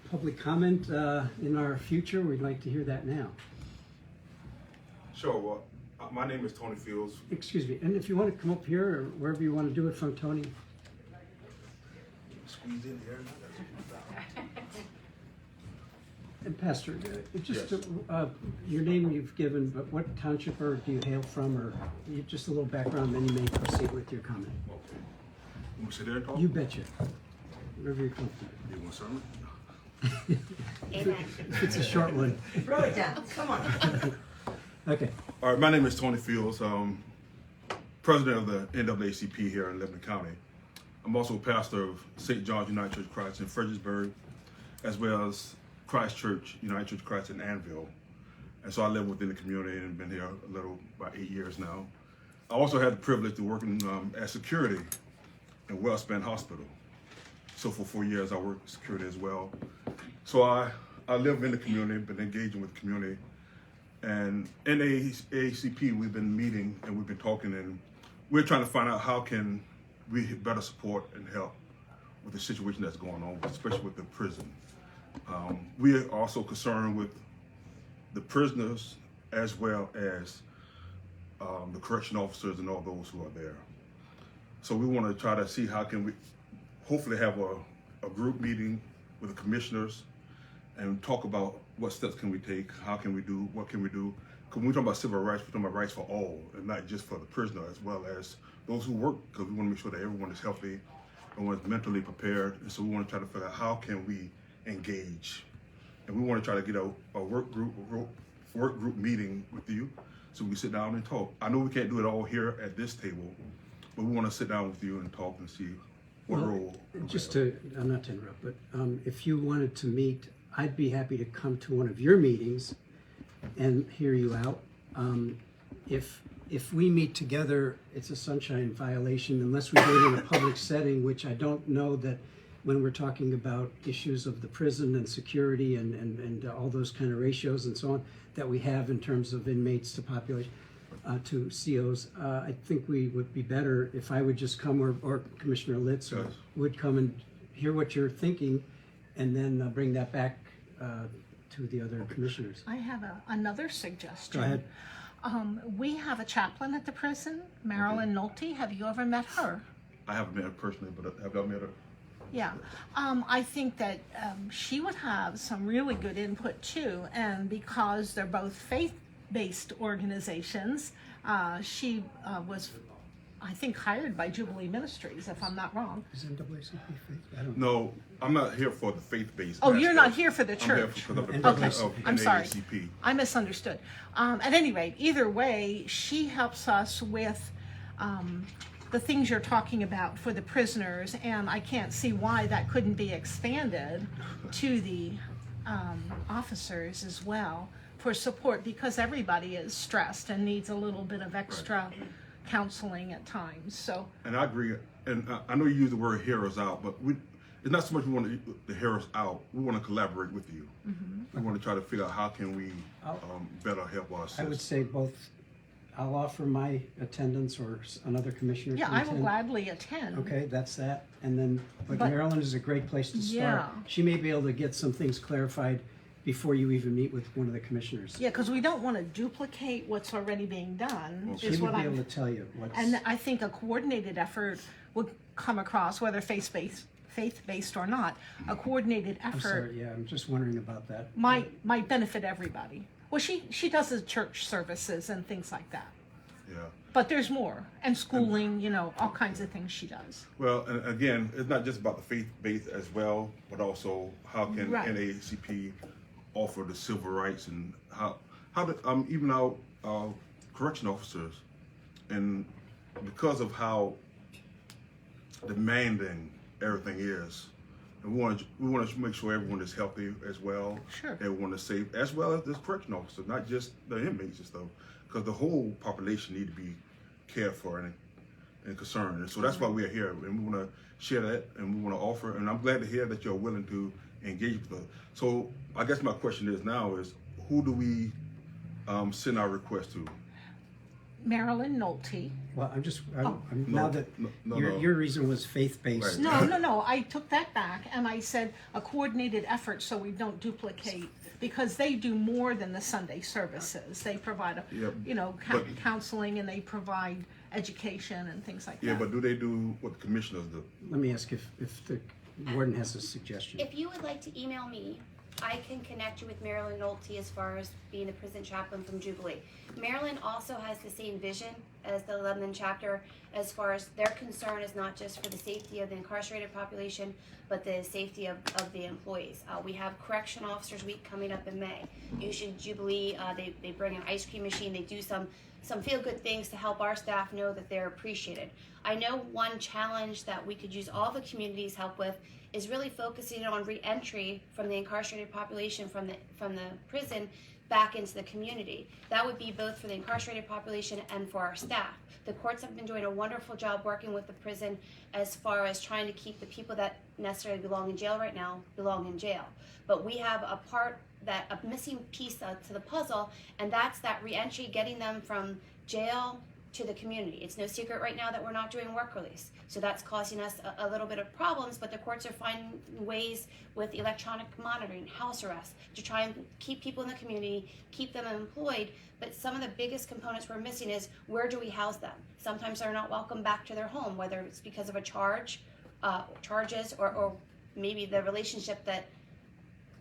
public comment in our future, we'd like to hear that now. Sure. Well, my name is Tony Fields. Excuse me, and if you want to come up here or wherever you want to do it from, Tony. Squeeze in here. And Pastor, just Yes. your name you've given, but what township or do you hail from, or just a little background, then you may proceed with your comment. Okay. You want to sit there and talk? You betcha. Wherever you're comfortable. You want sermon? If it's a short one. Throw it down, come on. Okay. All right. My name is Tony Fields. President of the NAACP here in Lebanon County. I'm also pastor of St. John's United Church of Christ in Fredericksburg, as well as Christ Church, United Church of Christ in Annville. And so I live within the community and been here about 8 years now. I also had the privilege of working as security in Wellspring Hospital. So for 4 years, I worked security as well. So I live in the community, been engaging with the community. And in AACP, we've been meeting and we've been talking, and we're trying to find out how can we better support and help with the situation that's going on, especially with the prison. We are also concerned with the prisoners as well as the correctional officers and all those who are there. So we want to try to see how can we hopefully have a group meeting with the commissioners and talk about what steps can we take, how can we do, what can we do. Because when we talk about civil rights, we're talking about rights for all, and not just for the prisoner, as well as those who work, because we want to make sure that everyone is healthy, everyone is mentally prepared, and so we want to try to figure out how can we engage. And we want to try to get a work group meeting with you so we can sit down and talk. I know we can't do it all here at this table, but we want to sit down with you and talk and see what role. Just to, not to interrupt, but if you wanted to meet, I'd be happy to come to one of your meetings and hear you out. If we meet together, it's a sunshine violation unless we do it in a public setting, which I don't know that when we're talking about issues of the prison and security and all those kind of ratios and so on that we have in terms of inmates to population, to COs, I think we would be better if I would just come, or Commissioner Litz Yes. would come and hear what you're thinking and then bring that back to the other commissioners. I have another suggestion. Go ahead. We have a chaplain at the prison, Marilyn Nolte. Have you ever met her? I haven't met her personally, but have I met her? Yeah. I think that she would have some really good input too. And because they're both faith-based organizations, she was, I think, hired by Jubilee Ministries, if I'm not wrong. Is NAACP faith? I don't know. No, I'm not here for the faith-based. Oh, you're not aspect. here for the I'm here church. for the Okay, purpose of I'm sorry. NAACP. I misunderstood. At any rate, either way, she helps us with the things you're talking about for the prisoners, and I can't see why that couldn't be expanded to the officers as well for support, because everybody is stressed and needs a little bit of extra counseling at times. So, And I agree. And I know you use the word hear us out, but it's not so much we want to hear us out. We want to collaborate with you. We want to try to figure out how can we better help our I would citizens. say both. I'll offer my attendance, or another commissioner yeah, can I will attend. gladly attend. Okay, that's that. And then, but But- Maryland is a great place to start. Yeah. She may be able to get some things clarified before you even meet with one of the commissioners. Yeah, because we don't want to duplicate what's already being done. She is would what be I'm. able to tell you what's. And I think a coordinated effort would come across, whether faith-based or not. A coordinated I'm effort sorry, yeah, I'm just wondering about that. might benefit everybody. Well, she does the church services and things like that. Yeah. But there's more, and schooling, all kinds of things she does. Well, and again, it's not just about the faith-based as well, but also how can Right. NAACP offer the civil rights, and how even our correctional officers, and because of how demanding everything is, and we want to make sure everyone is healthy as well. Sure. Everyone is safe, as well as the correctional officers, not just the inmates and stuff, because the whole population need to be cared for and concerned. And so that's why we're here, and we want to share that, and we want to offer. And I'm glad to hear that you're willing to engage with us. So I guess my question is now is, who do we send our request to? Marilyn Nolte. Well, Oh. now that your reason was faith-based. Right. No, I took that back and I said a coordinated effort so we don't duplicate, because they do more than the Sunday services. They provide, Yep. coun- counseling, and they provide education and things like Yeah, that. but do they do what the commissioners do? Let me ask if the warden has a suggestion. If you would like to email me, I can connect you with Marilyn Nolte as far as being the prison chaplain from Jubilee. Marilyn also has the same vision as the Lebanon chapter as far as their concern is not just for the safety of the incarcerated population, but the safety of the employees. We have Correctional Officers Week coming up in May. Usually Jubilee, they bring an ice cream machine, they do some feel-good things to help our staff know that they're appreciated. I know one challenge that we could use all the communities' help with is really focusing on re-entry from the incarcerated population from the prison back into the community. That would be both for the incarcerated population and for our staff. The courts have been doing a wonderful job working with the prison as far as trying to keep the people that necessarily belong in jail right now belong in jail. But we have a missing piece to the puzzle, and that's that re-entry, getting them from jail to the community. It's no secret right now that we're not doing work release. So that's causing us a little bit of problems, but the courts are finding ways with electronic monitoring, house arrest, to try and keep people in the community, keep them employed. But some of the biggest components we're missing is, where do we house them? Sometimes they're not welcome back to their home, whether it's because of a charges, or maybe the relationship that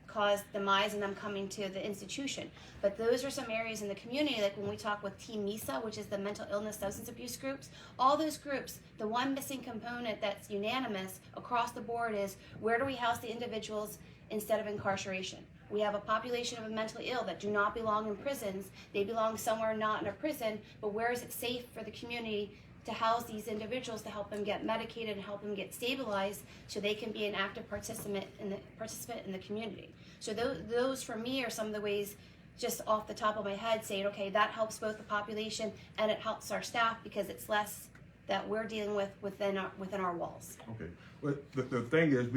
caused demise in them coming to the institution. But those are some areas in the community, like when we talk with Team MISA, which is the mental illness substance abuse groups, all those groups, the one missing component that's unanimous across the board is, where do we house the individuals instead of incarceration? We have a population of mentally ill that do not belong in prisons. They belong somewhere not in a prison, but where is it safe for the community to house these individuals, to help them get medicated and help them get stabilized so they can be an active participant in the community. So those for me are some of the ways, just off the top of my head, saying, okay, that helps both the population and it helps our staff, because it's less that we're dealing with within our walls. Okay. Well, the thing is,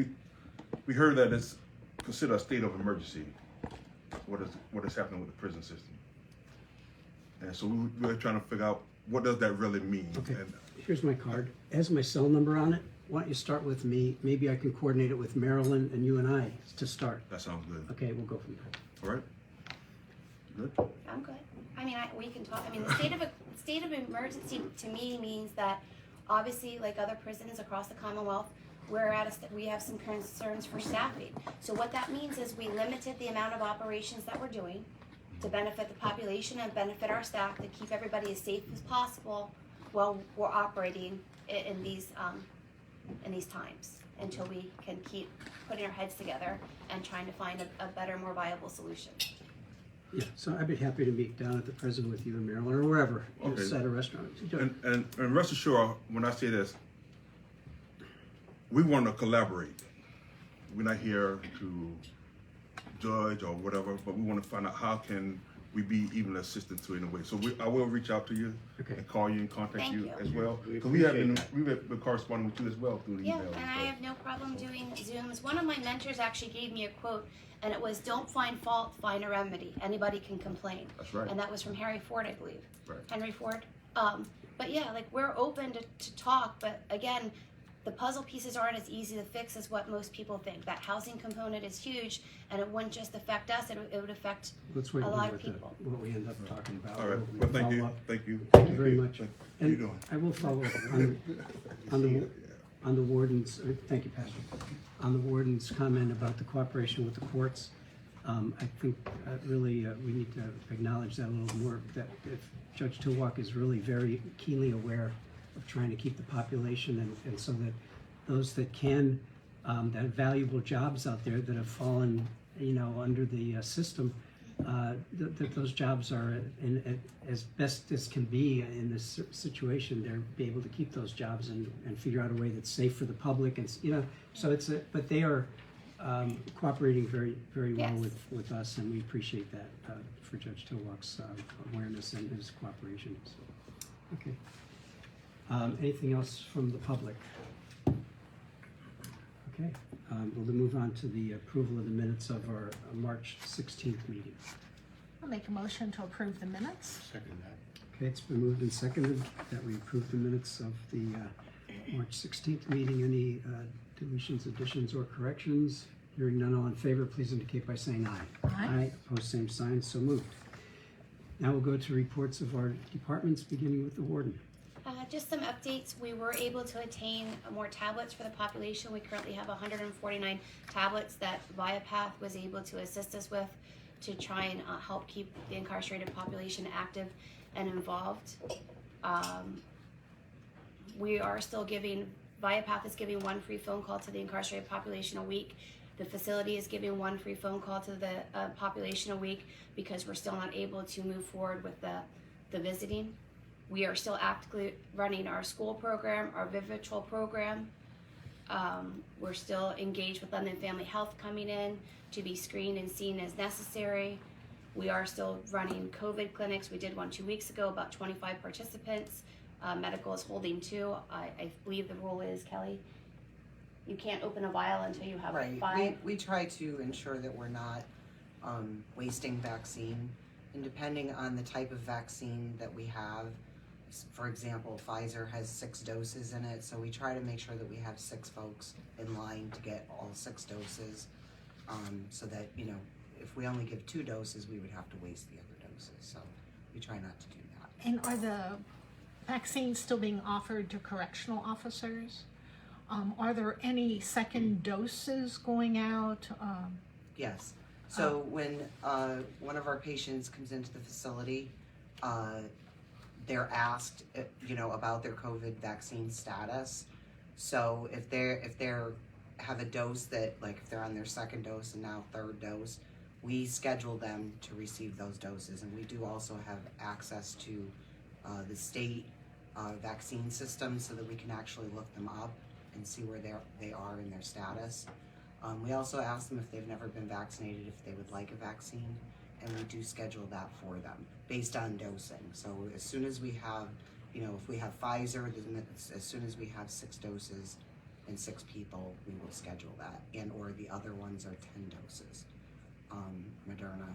we heard that it's considered a state of emergency. What is happening with the prison system? And so we're trying to figure out, what does that really mean? Okay, And here's my card. It has my cell number on it. Why don't you start with me? Maybe I can coordinate it with Marilyn and you and I to start. that sounds good. Okay, we'll go from there. All right? Good? I'm good. I mean, we can talk. I mean, the state of emergency to me means that, obviously, like other prisons across the Commonwealth, we have some concerns for staffing. So what that means is, we limited the amount of operations that we're doing to benefit the population and benefit our staff, to keep everybody as safe as possible while we're operating in these times, until we can keep putting our heads together and trying to find a better, more viable solution. Yeah, so I'd be happy to meet down at the prison with you and Marilyn, or wherever, Okay. at a restaurant. And rest assured, when I say this, we want to collaborate. We're not here to judge or whatever, but we want to find out how can we be even assistant to in a way. So I will reach out to you Okay. and call you and contact Thank you you. as well. We Because we've appreciate been corresponding with you as well through the Yeah, email. and I have no problem doing Zooms. One of my mentors actually gave me a quote, and it was, "Don't find fault, find a remedy. Anybody can complain." That's right. And that was from Harry Ford, I believe. Right. Henry Ford. But yeah, like, we're open to talk, but again, the puzzle pieces aren't as easy to fix as what most people think. That housing component is huge, and it wouldn't just affect us, it would affect Let's wait a and lot see of people. what we end up talking about. All right. We'll Well, thank follow you. up. Thank you. Thank you very much. How And you doing? I will follow up on the warden's, thank you, Pastor, on the warden's comment about the cooperation with the courts. I think really we need to acknowledge that a little more, that if Judge Tillwalk is really very keenly aware of trying to keep the population, and so that those that can, that have valuable jobs out there that have fallen, under the system, that those jobs are as best as can be in this situation. They're be able to keep those jobs and figure out a way that's safe for the public, and so but they are cooperating very, very well Yes. with us, and we appreciate that for Judge Tillwalk's awareness and his cooperation. So, okay. Anything else from the public? Okay, we'll then move on to the approval of the minutes of our March 16th meeting. I'll make a motion to approve the minutes. Second that. Okay, it's been moved and seconded that we approve the minutes of the March 16th meeting. Any deletions, additions, or corrections? Hearing none, all in favor, please indicate by saying aye. Aye. Opposed, same sign, so moved. Now we'll go to reports of our departments, beginning with the warden. Just some updates. We were able to attain more tablets for the population. We currently have 149 tablets that ViaPath was able to assist us with to try and help keep the incarcerated population active and involved. We are still giving, ViaPath is giving one free phone call to the incarcerated population a week. The facility is giving one free phone call to the population a week because we're still not able to move forward with the visiting. We are still actively running our school program, our virtual program. We're still engaged with Lebanon Family Health coming in to be screened and seen as necessary. We are still running COVID clinics. We did one 2 weeks ago, about 25 participants. Medical is holding 2. I believe the rule is, Kelly, you can't open a vial until you have Right. 5. We try to ensure that we're not wasting vaccine. And depending on the type of vaccine that we have, for example, Pfizer has 6 doses in it, so we try to make sure that we have 6 folks in line to get all 6 doses, so that, you know, if we only give 2 doses, we would have to waste the other doses, so we try not to do that. And are the vaccines still being offered to correctional officers? Are there any second doses going out? Yes. So when one of our patients comes into the facility, they're asked, you know, about their COVID vaccine status. So if they're have a dose that, like, if they're on their 2nd dose and now 3rd dose, we schedule them to receive those doses, and we do also have access to the state vaccine system so that we can actually look them up and see where they are in their status. We also ask them if they've never been vaccinated, if they would like a vaccine, and we do schedule that for them based on dosing. So as soon as we have, you know, if we have Pfizer, then as soon as we have 6 doses and 6 people, we will schedule that, and or the other ones are 10 doses. Moderna.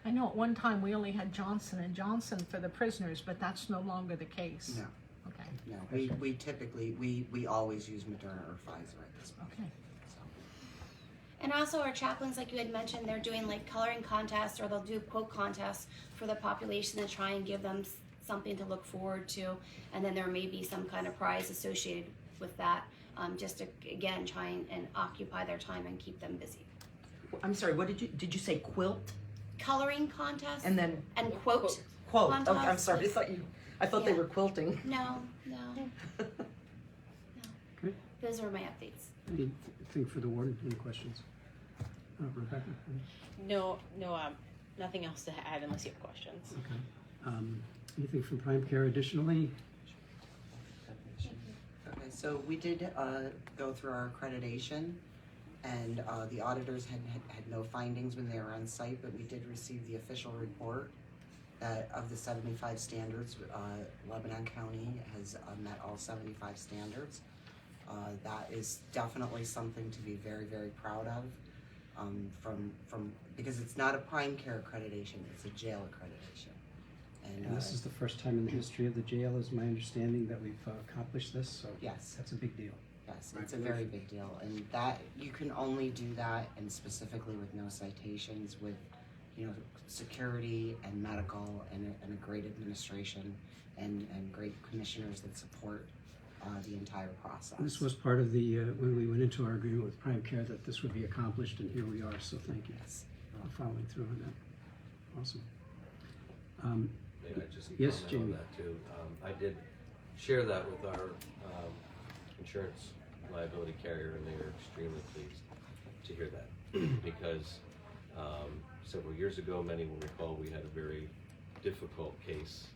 I know at one time we only had Johnson & Johnson for the prisoners, but that's no longer the case. No, Okay, no, we typically, we always use Moderna or Pfizer at this point. okay. So. And also our chaplains, like you had mentioned, they're doing like coloring contests, or they'll do quote contests for the population to try and give them something to look forward to. And then there may be some kind of prize associated with that, just to, again, try and occupy their time and keep them busy. I'm sorry, what did you say quilt? Coloring contests And then and quote. quote. Contest. Okay, I'm sorry. I thought they Yeah. were quilting. No. Okay. Those are my updates. Anything for the warden? Any questions? Rebecca? No, nothing else to add unless you have questions. Okay. Anything from PrimeCare additionally? Okay, so we did go through our accreditation, and the auditors had no findings when they were on site, but we did receive the official report that of the 75 standards, Lebanon County has met all 75 standards. That is definitely something to be very, very proud of, because it's not a PrimeCare accreditation, it's a jail accreditation. And this is the first time in the history of the jail, is my understanding, that we've accomplished this, so Yes. that's a big deal. Yes, it's a very big deal, and that you can only do that, and specifically with no citations, with, you know, security and medical and a great administration and great commissioners that support the entire process. This was part of the, when we went into our agreement with PrimeCare, that this would be accomplished, and here we are, so thank you Yes. for following through on that. Awesome. Maybe I just Yes, comment Jamie. on that too. I did share that with our insurance liability carrier, and they were extremely pleased to hear that because several years ago, many will recall, we had a very difficult case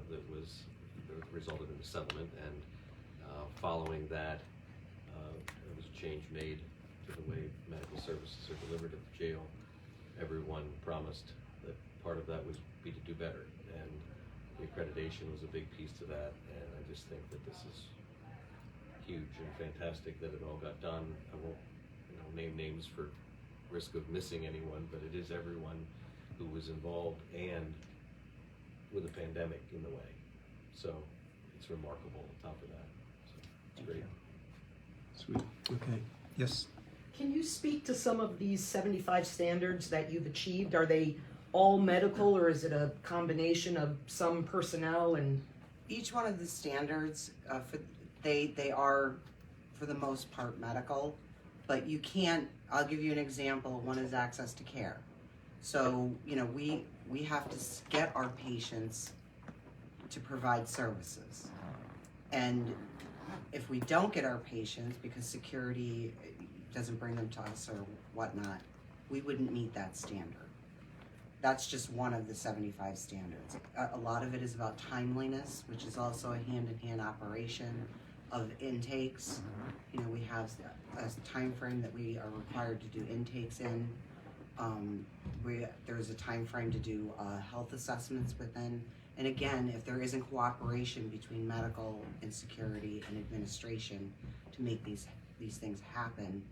that resulted in a settlement, and following that, there was a change made to the way medical services are delivered at the jail. Everyone promised that part of that would be to do better, and the accreditation was a big piece to that, and I just think that this is huge and fantastic that it all got done. I won't, name names for risk of missing anyone, but it is everyone who was involved and with a pandemic in the way. So it's remarkable on top of that. So it's great. Sweet. Okay. Yes. Can you speak to some of these 75 standards that you've achieved? Are they all medical, or is it a combination of some personnel and? Each one of the standards, they are, for the most part, medical, but you can't, I'll give you an example. One is access to care. So, you know, we have to get our patients to provide services. And if we don't get our patients, because security doesn't bring them to us or whatnot, we wouldn't meet that standard. That's just one of the 75 standards. A lot of it is about timeliness, which is also a hand-in-hand operation of intakes. You know, we have a time frame that we are required to do intakes in. There's a time frame to do health assessments within. And again, if there isn't cooperation between medical and security and administration to make these things happen,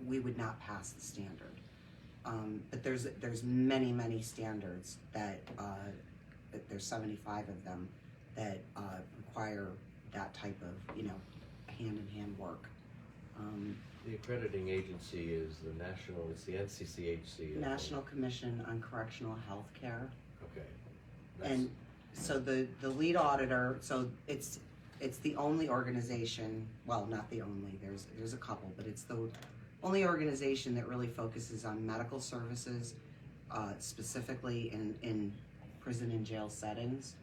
we would not pass the standard. But there's many standards that there's 75 of them that require that type of, you know, hand-in-hand work. The accrediting agency is it's the NCCHC. National Commission on Correctional Health Care. Okay. And so the lead auditor, so it's the only organization, well, not the only, there's a couple, but it's the only organization that really focuses on medical services, specifically in prison and jail settings.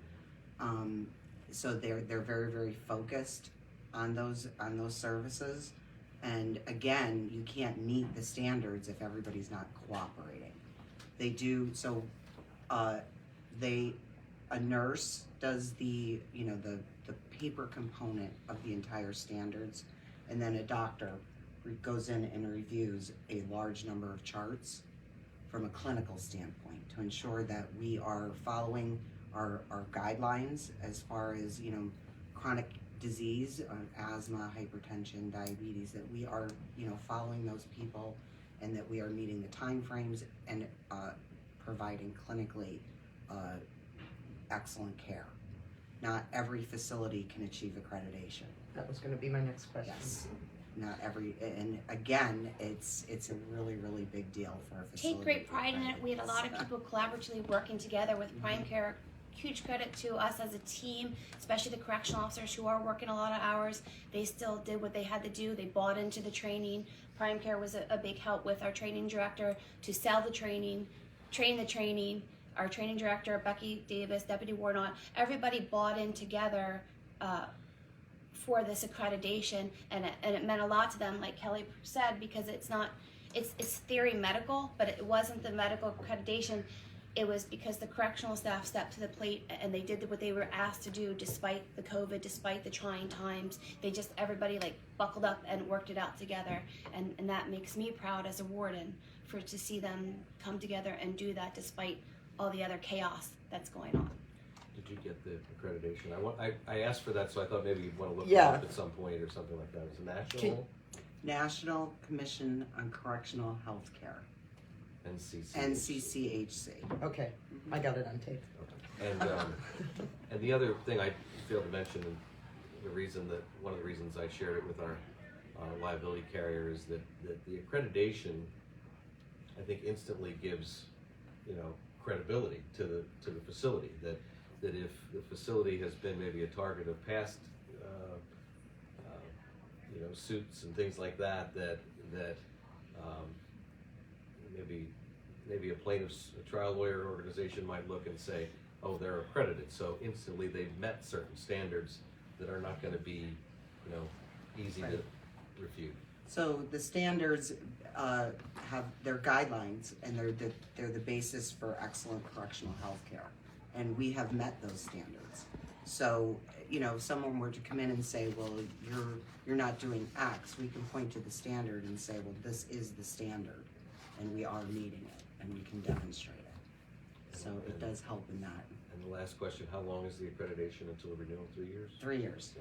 So they're very focused on those services. And again, you can't meet the standards if everybody's not cooperating. They do, so a nurse does the paper component of the entire standards, and then a doctor goes in and reviews a large number of charts from a clinical standpoint to ensure that we are following our guidelines as far as, you know, chronic disease, asthma, hypertension, diabetes, that we are, you know, following those people, and that we are meeting the time frames and providing clinically excellent care. Not every facility can achieve accreditation. That was going to be my next question. Yes. Not every, and again, it's a really big deal for a facility. Take great pride in it. We had a lot of people collaboratively working together with PrimeCare. Huge credit to us as a team, especially the correctional officers who are working a lot of hours. They still did what they had to do. They bought into the training. PrimeCare was a big help with our training director to sell the training, train the training. Our training director, Becky Davis, Deputy Warnock, everybody bought in together for this accreditation, and it meant a lot to them, like Kelly said, because it's theory medical, but it wasn't the medical accreditation. It was because the correctional staff stepped to the plate and they did what they were asked to do despite the COVID, despite the trying times. Everybody like buckled up and worked it out together. And that makes me proud as a warden to see them come together and do that despite all the other chaos that's going on. Did you get the accreditation? I asked for that, so I thought maybe you'd want to look it Yeah. up at some point or something like that. It's a national National Commission on Correctional Health Care. NCCHC. Okay, I got it on tape. And the other thing I failed to mention, and one of the reasons I shared it with our liability carrier, is that the accreditation, I think, instantly gives, you know, credibility to the facility. That if the facility has been maybe a target of past you know, suits and things like that maybe a plaintiff's trial lawyer organization might look and say, oh, they're accredited, so instantly they've met certain standards that are not going to be, you know, easy to refute. So the standards have their guidelines, and they're the basis for excellent correctional health care, and we have met those standards. So, you know, if someone were to come in and say, well, you're not doing X, we can point to the standard and say, well, this is the standard, and we are meeting it, and we can demonstrate it. So it does help in that. And the last question, how long is the accreditation until the renewal? 3 years? 3 years.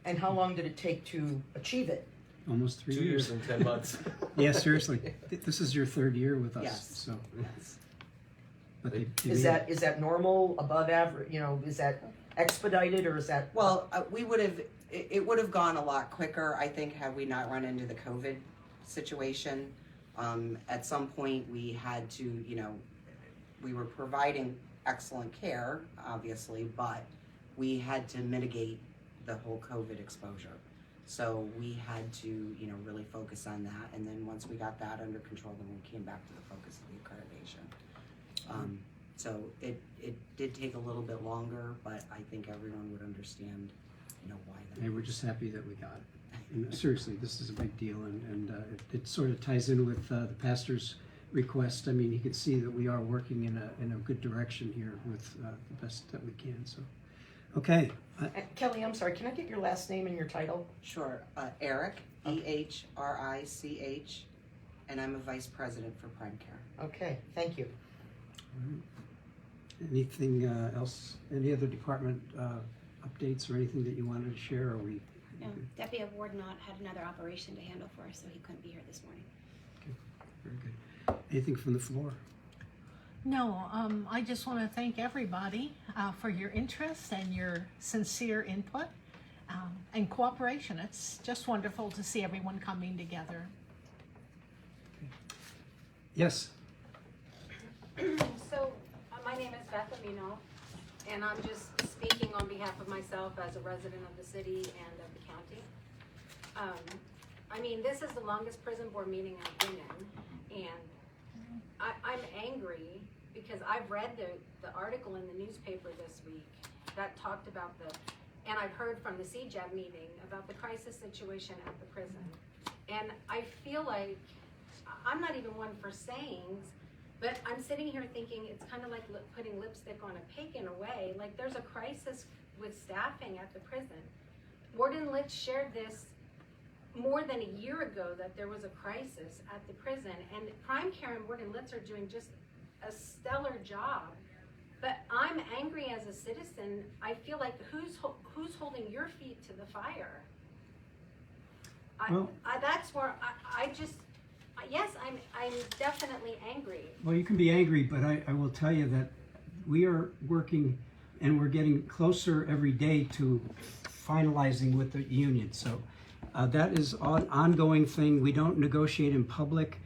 And how long did it take to achieve it? Almost 3 2 years. years and 10 months. Yeah, seriously. This is your third year with us, Yes. so. Yes. But they Is may- that normal, above average, is that expedited, or is that? Well, we would have, it would have gone a lot quicker, I think, had we not run into the COVID situation. At some point, we had to, we were providing excellent care, obviously, but we had to mitigate the whole COVID exposure. So we had to, really focus on that. And then once we got that under control, then we came back to the focus of the accreditation. So it did take a little bit longer, but I think everyone would understand, why that And we're is. just happy that we got it. And seriously, this is a big deal, and it sort of ties in with the pastor's request. I mean, you can see that we are working in a good direction here with the best that we can. So, okay, Kelly, I'm sorry, can I get your last name and your title? Sure, Eric, EHRICH, and I'm a vice president for PrimeCare. Okay, thank you. anything else? Any other department updates or anything that you wanted to share? Or we? No, Deputy Wardenot had another operation to handle for us, so he couldn't be here this morning. Very good. Anything from the floor? No, I just want to thank everybody for your interest and your sincere input and cooperation. It's just wonderful to see everyone coming together. Yes. So, my name is Beth Amino, and I'm just speaking on behalf of myself as a resident of the city and of the county. I mean, this is the longest prison board meeting I've been in, and I'm angry because I've read the article in the newspaper this week that talked about and I've heard from the CJAB meeting about the crisis situation at the prison. And I feel like, I'm not even one for sayings, but I'm sitting here thinking it's kind of like putting lipstick on a pig in a way. Like, there's a crisis with staffing at the prison. Warden Litz shared this more than a year ago, that there was a crisis at the prison, and PrimeCare and Warden Litz are doing just a stellar job. But I'm angry as a citizen. I feel like who's holding your feet to the fire? That's where I just, yes, I'm definitely angry. Well, you can be angry, but I will tell you that we are working and we're getting closer every day to finalizing with the union. So that is an ongoing thing. We don't negotiate in public.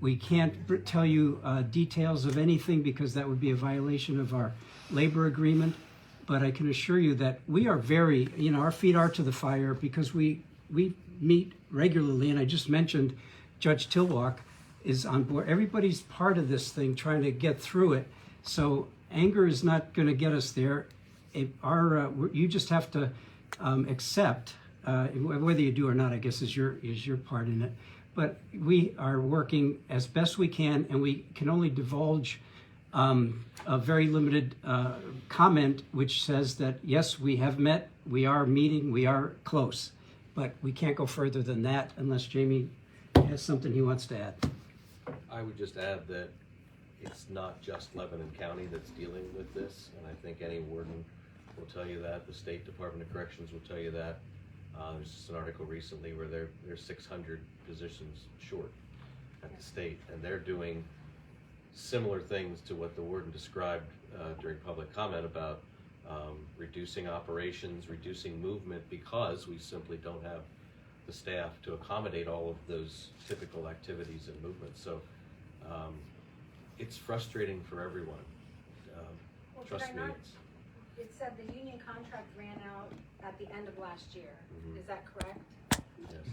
We can't tell you details of anything because that would be a violation of our labor agreement. But I can assure you that we are very, our feet are to the fire because we meet regularly. And I just mentioned Judge Tilwalk is on board. Everybody's part of this thing, trying to get through it. So anger is not going to get us there. You just have to accept, whether you do or not, I guess is your part in it. But we are working as best we can, and we can only divulge a very limited comment, which says that yes, we have met, we are meeting, we are close, but we can't go further than that unless Jamie has something he wants to add. I would just add that it's not just Lebanon County that's dealing with this, and I think any warden will tell you that. The State Department of Corrections will tell you that. There's just an article recently where they're 600 positions short at the state, and they're doing similar things to what the warden described during public comment about reducing operations, reducing movement, because we simply don't have the staff to accommodate all of those typical activities and movements. So it's frustrating for everyone. Well, Trust did me. I not- It said the union contract ran out at the end of last year. Mhm. Is that correct? Yes.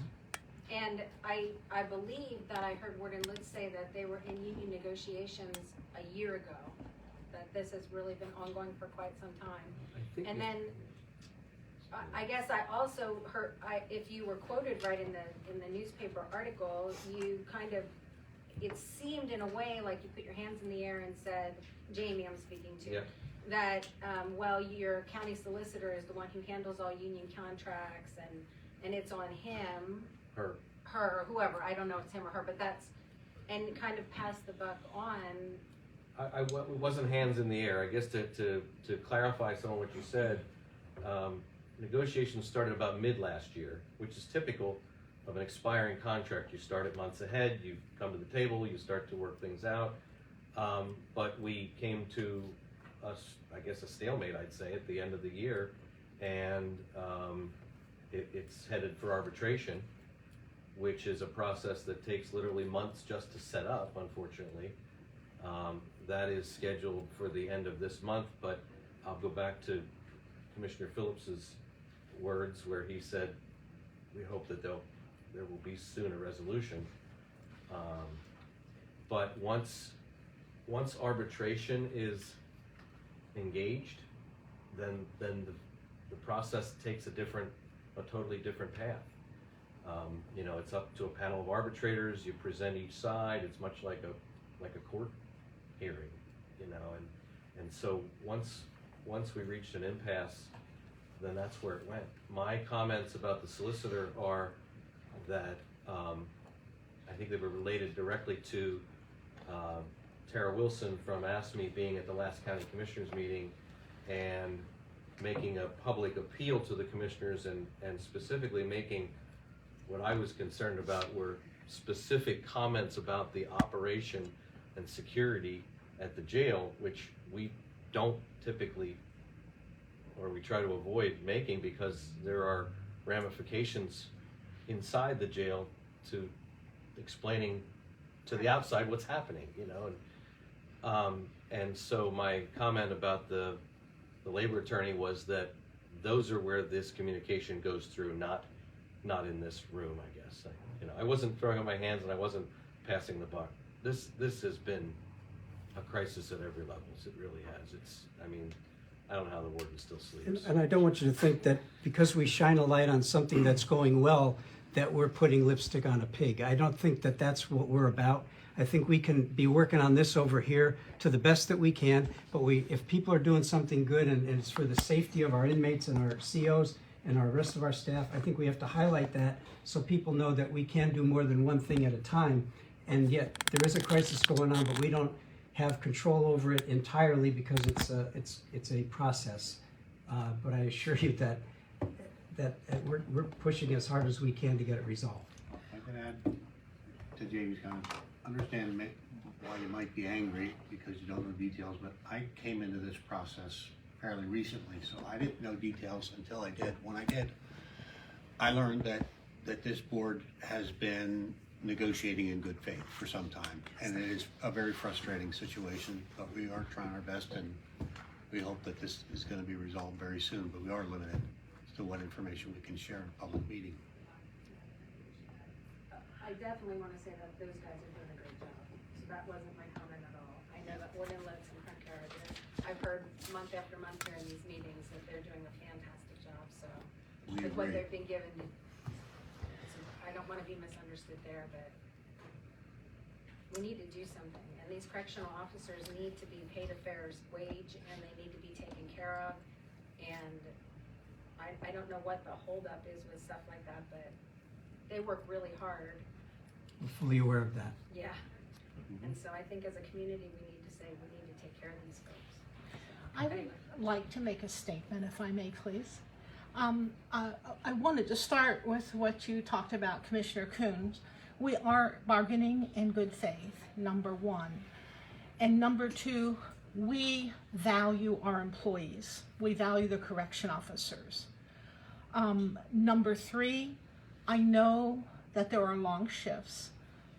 And I believe that I heard Warden Litz say that they were in union negotiations a year ago, that this has really been ongoing for quite some time. I think And then, I guess I also heard, if you were quoted right in the newspaper article, you kind of, it seemed in a way like you put your hands in the air and said, Jamie I'm speaking to, Yep. that, well, your county solicitor is the one who handles all union contracts, and it's on him, her, whoever, I don't know if it's him or her, but that's, and kind of pass the buck on. It wasn't hands in the air. I guess to clarify some of what you said, negotiations started about mid last year, which is typical of an expiring contract. You start it months ahead, you come to the table, you start to work things out. But we came to I guess a stalemate, I'd say, at the end of the year, and it's headed for arbitration, which is a process that takes literally months just to set up, unfortunately. That is scheduled for the end of this month, but I'll go back to Commissioner Phillips's words where he said, we hope that there will be soon a resolution. But once arbitration is engaged, then the process takes a totally different path. You know, it's up to a panel of arbitrators. You present each side. It's much like a court hearing, you know, and so once we reached an impasse, then that's where it went. My comments about the solicitor are that I think they were related directly to Tara Wilson from ASME being at the last county commissioners meeting and making a public appeal to the commissioners and specifically making what I was concerned about were specific comments about the operation and security at the jail, which we don't typically, or we try to avoid making, because there are ramifications inside the jail to explaining to the outside what's happening, you know. And so my comment about the labor attorney was that those are where this communication goes through, not in this room, I guess. I wasn't throwing up my hands and I wasn't passing the buck. This has been a crisis at every level. It really has. I don't know how the warden still sleeps. And I don't want you to think that because we shine a light on something that's going well, that we're putting lipstick on a pig. I don't think that that's what we're about. I think we can be working on this over here to the best that we can, but if people are doing something good and it's for the safety of our inmates and our COs and our rest of our staff, I think we have to highlight that so people know that we can do more than one thing at a time. And yet there is a crisis going on, but we don't have control over it entirely because it's a process. But I assure you that we're pushing as hard as we can to get it resolved. I can add to Jamie's comment. Understand why you might be angry because you don't know details, but I came into this process fairly recently, so I didn't know details until I did. When I did, I learned that this board has been negotiating in good faith for some time, and it is a very frustrating situation, but we are trying our best, and we hope that this is going to be resolved very soon, but we are limited to what information we can share in a public meeting. I definitely want to say that those guys are doing a great job. So that wasn't my comment at all. I know that Warden Litz and PrimeCare did. I've heard month after month here in these meetings that they're doing a fantastic job. So with what they've been given, so I don't want to be misunderstood there, but we need to do something. And these correctional officers need to be paid a fair wage, and they need to be taken care of. And I don't know what the holdup is with stuff like that, but they work really hard. We're fully aware of that. Yeah. And so I think as a community, we need to say we need to take care of these folks. I would like to make a statement, if I may, please. I wanted to start with what you talked about, Commissioner Coons. We are bargaining in good faith, number one. And number two, we value our employees. We value the correction officers. Number three, I know that there are long shifts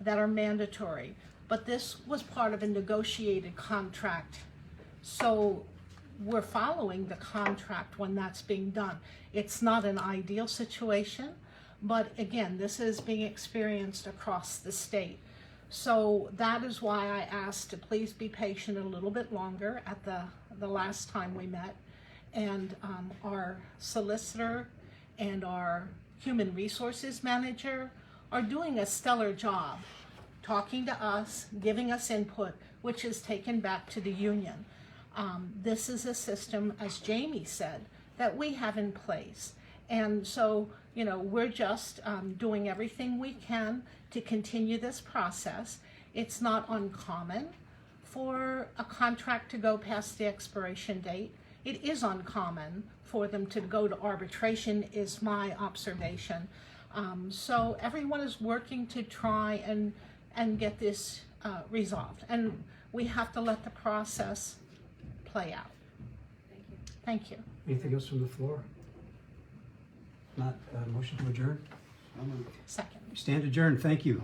that are mandatory, but this was part of a negotiated contract. So we're following the contract when that's being done. It's not an ideal situation, but again, this is being experienced across the state. So that is why I asked to please be patient a little bit longer at the last time we met. And our solicitor and our human resources manager are doing a stellar job talking to us, giving us input, which is taken back to the union. This is a system, as Jamie said, that we have in place. And so, you know, we're just doing everything we can to continue this process. It's not uncommon for a contract to go past the expiration date. It is uncommon for them to go to arbitration, is my observation. So everyone is working to try and get this resolved. And we have to let the process play out. Thank you. Thank you. Anything else from the floor? Not, motion to adjourn? I'm gonna Second. Stand adjourned, thank you.